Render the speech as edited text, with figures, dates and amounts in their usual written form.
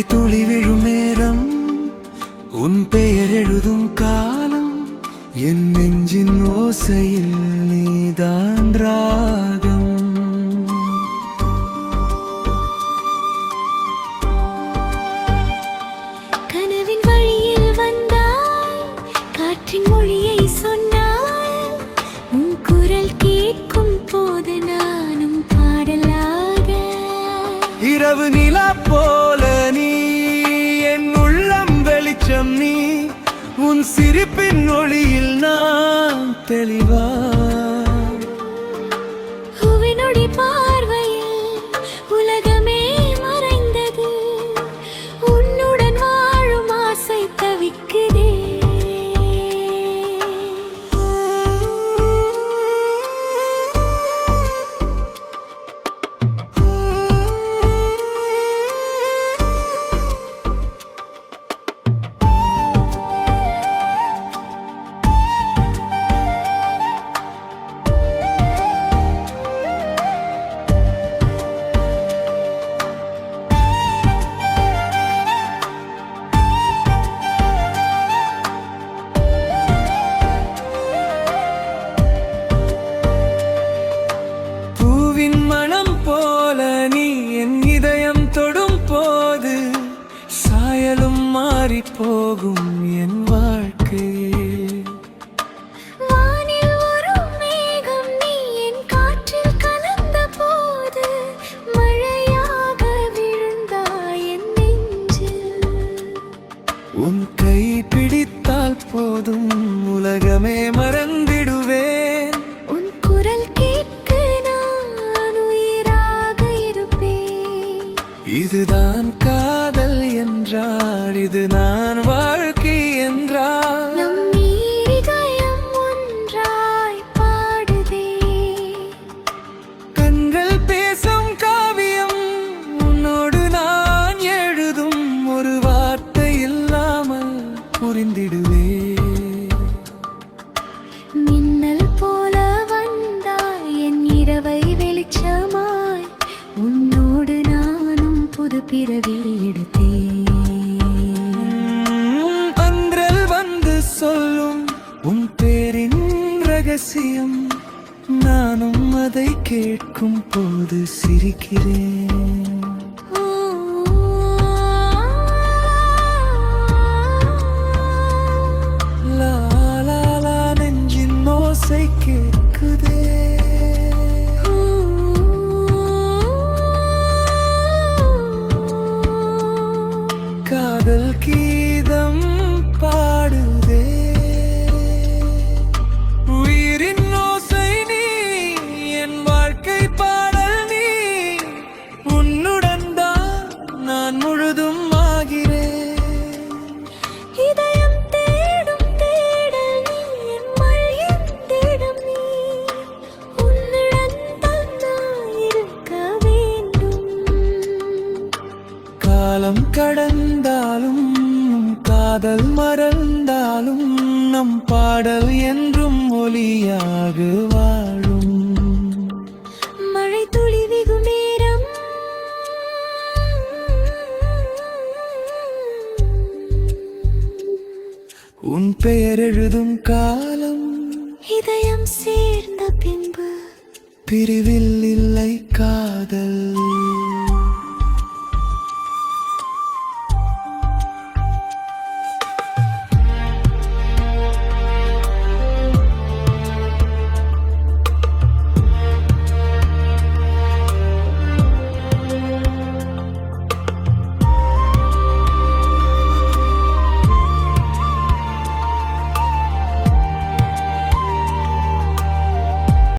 மழை துளி விழும் நேரம், உன் பெயர் எழுதும் காலம், என் நெஞ்சின் ஓசையில் நீதான் ராகம். கனவின் வழியில் வந்தாய், காற்றின் மொழியை சொன்னாய், உன் குரல் கேட்கும் போது நானும் பாடலாக. இரவு நிலா போல நீ, என் உள்ளம் வெளிச்சம் நீ, உன் சிரிப்பின் ஒளியில் நான் தெளிவா. உன்னுடைய பார்வையில் உலகமே மறைந்தது, உன்னுடன் வாழும் ஆசை தவிக்குதே. மனம் போல நீ என் இதயம் தொடும் போது, சாயலும் மாறி போகும் என் வாழ்க்கையே. வானில் ஒரு மேகம் நீ என் காற்றில் கலந்த போது, மழையாக விழுந்தாய் என் நெஞ்சில். உன் கை பிடித்தால் போதும் உலகமே மறந்திடுவேன். உன் குரல் கேட்க நான் உயிராக இருப்பேன். இதுதான் காதல் என்றால், இது நான் வாழ்க்கை என்றால், நம் இதயம் ஒன்றாய் பாடுதே. கண்கள் பேசும் காவியம், உன்னோடு நான் எழுதும் ஒரு வார்த்தை இல்லாமல் புரிந்திடுவே. மின்னல் போல வந்தாய் என் இரவை வெளிச்சமாய், உன்னோடு நானும் புது பிறவி எடுத்தேன். அன்றல் வந்து சொல்லும் உன் பேரின் ரகசியம், நானும் அதை கேட்கும் போது சிரிக்கிறேன். லா லா லா நெஞ்சின் ஓசை கேட்குதே. காதல் கீதம் பாடுதே. உயிரின் ஓசை நீ, என் வாழ்க்கை பாடல் நீ, உன்னுடன் தான் நான் முழுதும் ஆகிறேன். இதயம் தேடும் தேடல் நீ, என் மழையின் தேடும் நீ, உன்னுடன் தான் நான் இருக்க வேண்டும். காலம் கடந்தாலும் காதல் மறந்தாலும், நம் பாடல் என்றும் ஒலியாக வாழும். மழை துளி விகும் நேரம், உன் பெயர் எழுதும் காலம், இதயம் சேர்ந்த பின்பு பிரிவில் இல்லை காதல்.